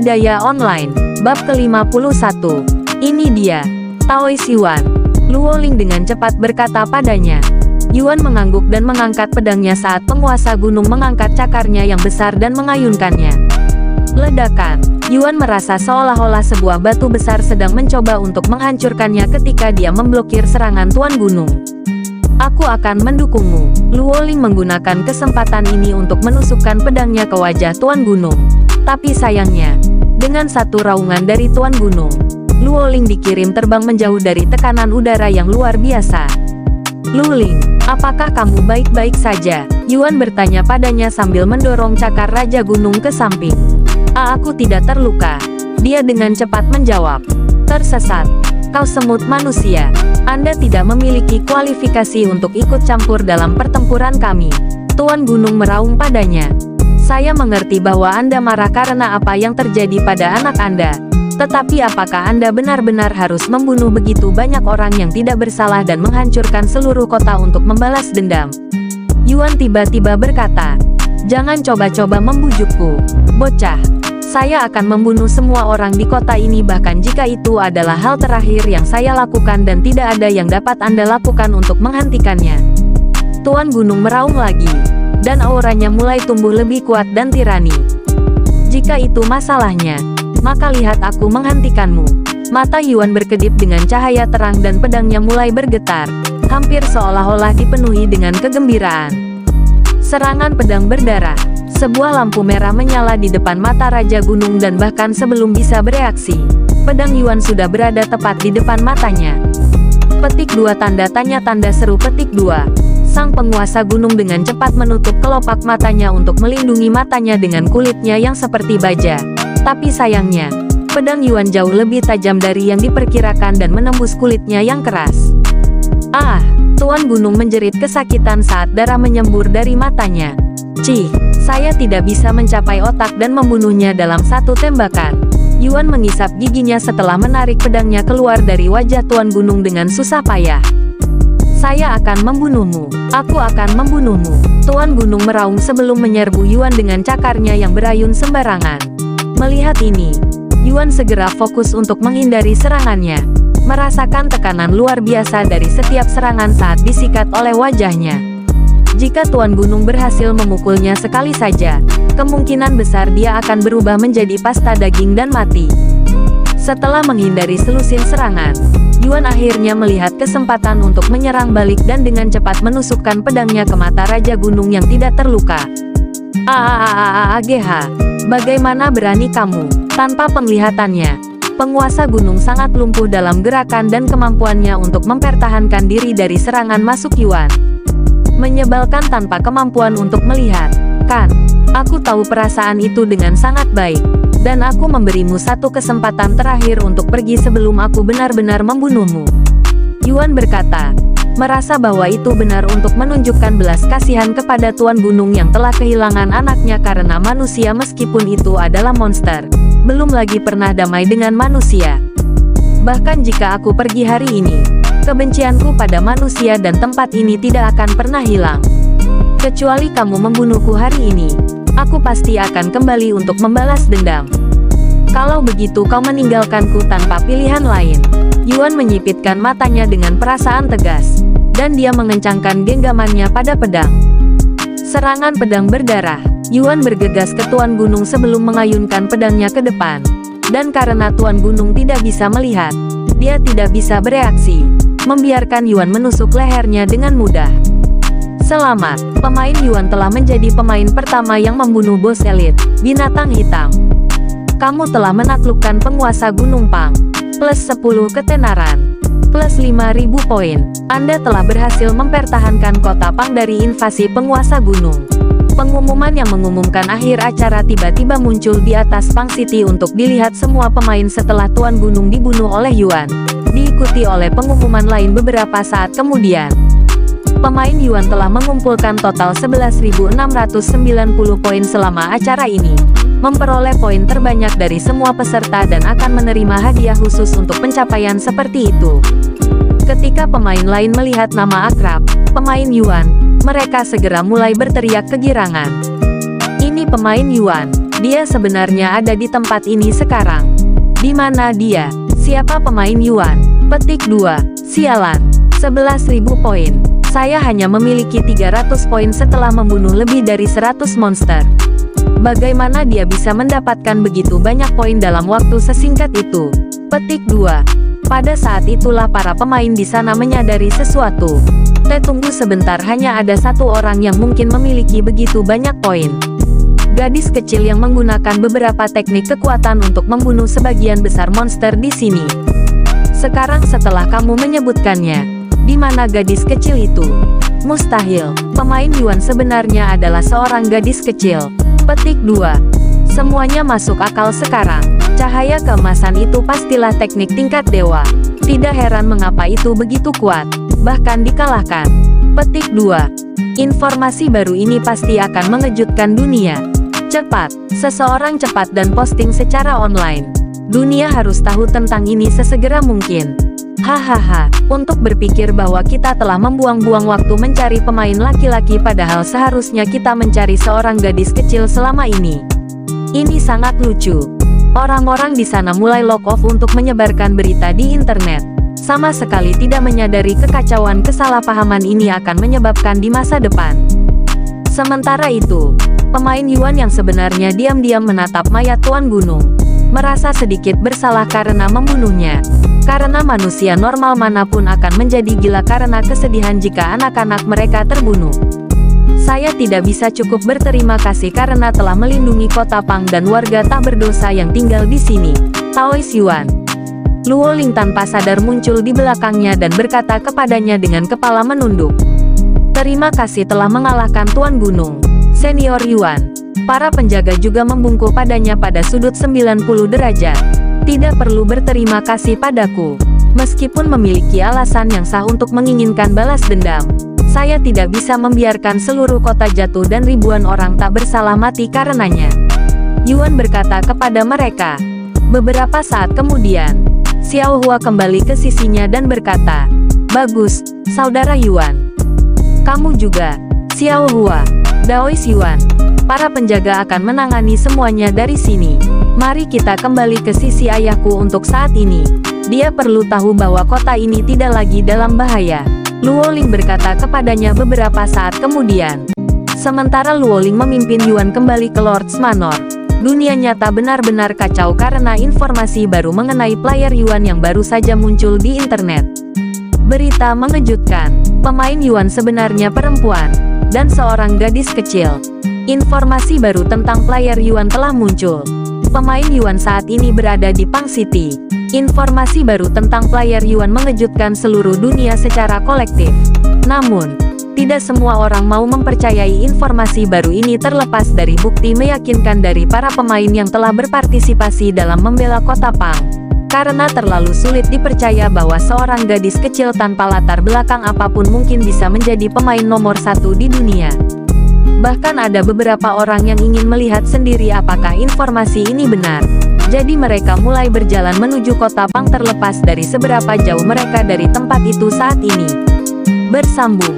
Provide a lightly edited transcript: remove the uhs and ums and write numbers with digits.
Budidaya Online, Bab ke-51. Ini dia, Taois Yuan. Luoling dengan cepat berkata padanya. Yuan mengangguk dan mengangkat pedangnya saat penguasa gunung mengangkat cakarnya yang besar dan mengayunkannya. Ledakan. Yuan merasa seolah-olah sebuah batu besar sedang mencoba untuk menghancurkannya ketika dia memblokir serangan Tuan Gunung. Aku akan mendukungmu. Luoling menggunakan kesempatan ini untuk menusukkan pedangnya ke wajah Tuan Gunung. Tapi sayangnya, dengan satu raungan dari Tuan Gunung, Luoling dikirim terbang menjauh dari tekanan udara yang luar biasa. Luoling, apakah kamu baik-baik saja? Yuan bertanya padanya sambil mendorong cakar Raja Gunung ke samping. Aku tidak terluka. Dia dengan cepat menjawab. Tersesat. Kau semut manusia. Anda tidak memiliki kualifikasi untuk ikut campur dalam pertempuran kami. Tuan Gunung meraung padanya. Saya mengerti bahwa Anda marah karena apa yang terjadi pada anak Anda. Tetapi apakah Anda benar-benar harus membunuh begitu banyak orang yang tidak bersalah dan menghancurkan seluruh kota untuk membalas dendam? Yuan tiba-tiba berkata, "Jangan coba-coba membujukku, bocah. Saya akan membunuh semua orang di kota ini bahkan jika itu adalah hal terakhir yang saya lakukan dan tidak ada yang dapat Anda lakukan untuk menghentikannya." Tuan Gunung meraung lagi, dan auranya mulai tumbuh lebih kuat dan tirani. Jika itu masalahnya, maka lihat aku menghentikanmu. Mata Yuan berkedip dengan cahaya terang dan pedangnya mulai bergetar, hampir seolah-olah dipenuhi dengan kegembiraan. Serangan pedang berdarah. Sebuah lampu merah menyala di depan mata Raja Gunung dan bahkan sebelum bisa bereaksi, pedang Yuan sudah berada tepat di depan matanya. Petik 2 tanda tanya tanda seru petik 2. Sang penguasa gunung dengan cepat menutup kelopak matanya untuk melindungi matanya dengan kulitnya yang seperti baja. Tapi sayangnya, pedang Yuan jauh lebih tajam dari yang diperkirakan dan menembus kulitnya yang keras. Tuan Gunung menjerit kesakitan saat darah menyembur dari matanya. Cih, saya tidak bisa mencapai otak dan membunuhnya dalam satu tembakan. Yuan mengisap giginya setelah menarik pedangnya keluar dari wajah Tuan Gunung dengan susah payah. Saya akan membunuhmu. Aku akan membunuhmu. Tuan Gunung meraung sebelum menyerbu Yuan dengan cakarnya yang berayun sembarangan. Melihat ini, Yuan segera fokus untuk menghindari serangannya. Merasakan tekanan luar biasa dari setiap serangan saat disikat oleh wajahnya. Jika Tuan Gunung berhasil memukulnya sekali saja, kemungkinan besar dia akan berubah menjadi pasta daging dan mati. Setelah menghindari selusin serangan, Yuan akhirnya melihat kesempatan untuk menyerang balik dan dengan cepat menusukkan pedangnya ke mata Raja Gunung yang tidak terluka. Bagaimana berani kamu? Tanpa penglihatannya, penguasa gunung sangat lumpuh dalam gerakan dan kemampuannya untuk mempertahankan diri dari serangan masuk Yuan. Menyebalkan tanpa kemampuan untuk melihat. Kan, aku tahu perasaan itu dengan sangat baik. Dan aku memberimu satu kesempatan terakhir untuk pergi sebelum aku benar-benar membunuhmu. Yuan berkata, merasa bahwa itu benar untuk menunjukkan belas kasihan kepada Tuan Gunung yang telah kehilangan anaknya karena manusia meskipun itu adalah monster. Belum lagi pernah damai dengan manusia. Bahkan jika aku pergi hari ini, kebencianku pada manusia dan tempat ini tidak akan pernah hilang. Kecuali kamu membunuhku hari ini, aku pasti akan kembali untuk membalas dendam. Kalau begitu kau meninggalkanku tanpa pilihan lain. Yuan menyipitkan matanya dengan perasaan tegas, dan dia mengencangkan genggamannya pada pedang. Serangan pedang berdarah. Yuan bergegas ke Tuan Gunung sebelum mengayunkan pedangnya ke depan. Dan karena Tuan Gunung tidak bisa melihat, dia tidak bisa bereaksi, membiarkan Yuan menusuk lehernya dengan mudah. Selamat, pemain Yuan telah menjadi pemain pertama yang membunuh bos elit, binatang hitam. Kamu telah menaklukkan penguasa Gunung Pang. Plus 10 ketenaran. Plus 5.000 poin. Anda telah berhasil mempertahankan kota Pang dari invasi penguasa gunung. Pengumuman yang mengumumkan akhir acara tiba-tiba muncul di atas Pang City untuk dilihat semua pemain setelah Tuan Gunung dibunuh oleh Yuan. Diikuti oleh pengumuman lain beberapa saat kemudian. Pemain Yuan telah mengumpulkan total 11.690 poin selama acara ini. Memperoleh poin terbanyak dari semua peserta dan akan menerima hadiah khusus untuk pencapaian seperti itu. Ketika pemain lain melihat nama akrab, pemain Yuan, mereka segera mulai berteriak kegirangan. Ini pemain Yuan, Dia sebenarnya ada di tempat ini sekarang. Di mana dia? Siapa pemain Yuan? Petik 2. Sialan. 11.000 poin. Saya hanya memiliki 300 poin setelah membunuh lebih dari 100 monster. Bagaimana dia bisa mendapatkan begitu banyak poin dalam waktu sesingkat itu? Petik 2. Pada saat itulah para pemain di sana menyadari sesuatu. Tunggu sebentar, hanya ada satu orang yang mungkin memiliki begitu banyak poin. Gadis kecil yang menggunakan beberapa teknik kekuatan untuk membunuh sebagian besar monster di sini. Sekarang setelah kamu menyebutkannya, di mana gadis kecil itu? Mustahil, pemain Yuan sebenarnya adalah seorang gadis kecil. Petik 2. Semuanya masuk akal sekarang. Cahaya keemasan itu pastilah teknik tingkat dewa. Tidak heran mengapa itu begitu kuat, bahkan dikalahkan. Petik 2. Informasi baru ini pasti akan mengejutkan dunia. Cepat, seseorang cepat dan posting secara online. Dunia harus tahu tentang ini sesegera mungkin. Hahaha, untuk berpikir bahwa kita telah membuang-buang waktu mencari pemain laki-laki padahal seharusnya kita mencari seorang gadis kecil selama ini. Ini sangat lucu. Orang-orang di sana mulai lock off untuk menyebarkan berita di internet. Sama sekali tidak menyadari kekacauan kesalahpahaman ini akan menyebabkan di masa depan. Sementara itu, pemain Yuan yang sebenarnya diam-diam menatap mayat Tuan Gunung, merasa sedikit bersalah karena membunuhnya. Karena manusia normal manapun akan menjadi gila karena kesedihan jika anak-anak mereka terbunuh. Saya tidak bisa cukup berterima kasih karena telah melindungi kota Pang dan warga tak berdosa yang tinggal di sini. Taois Yuan. Luoling tanpa sadar muncul di belakangnya dan berkata kepadanya dengan kepala menunduk. Terima kasih telah mengalahkan Tuan Gunung, Senior Yuan. Para penjaga juga membungkuk padanya pada sudut 90 derajat. Tidak perlu berterima kasih padaku. Meskipun memiliki alasan yang sah untuk menginginkan balas dendam, saya tidak bisa membiarkan seluruh kota jatuh dan ribuan orang tak bersalah mati karenanya. Yuan berkata kepada mereka. Beberapa saat kemudian, Xiao Hua kembali ke sisinya dan berkata, "Bagus, Saudara Yuan. Kamu juga, Xiao Hua." Daois Yuan. Para penjaga akan menangani semuanya dari sini. Mari kita kembali ke sisi ayahku untuk saat ini. Dia perlu tahu bahwa kota ini tidak lagi dalam bahaya. Luoling berkata kepadanya beberapa saat kemudian. Sementara Luoling memimpin Yuan kembali ke Lord's Manor. Dunia nyata benar-benar kacau karena informasi baru mengenai player Yuan yang baru saja muncul di internet. Berita mengejutkan, pemain Yuan sebenarnya perempuan, dan seorang gadis kecil. Informasi baru tentang player Yuan telah muncul. Pemain Yuan saat ini berada di Pang City. Informasi baru tentang player Yuan mengejutkan seluruh dunia secara kolektif. Namun, tidak semua orang mau mempercayai informasi baru ini terlepas dari bukti meyakinkan dari para pemain yang telah berpartisipasi dalam membela kota Pang. Karena terlalu sulit dipercaya bahwa seorang gadis kecil tanpa latar belakang apapun mungkin bisa menjadi pemain nomor 1 di dunia. Bahkan ada beberapa orang yang ingin melihat sendiri apakah informasi ini benar. Jadi mereka mulai berjalan menuju kota Pang terlepas dari seberapa jauh mereka dari tempat itu saat ini. Bersambung.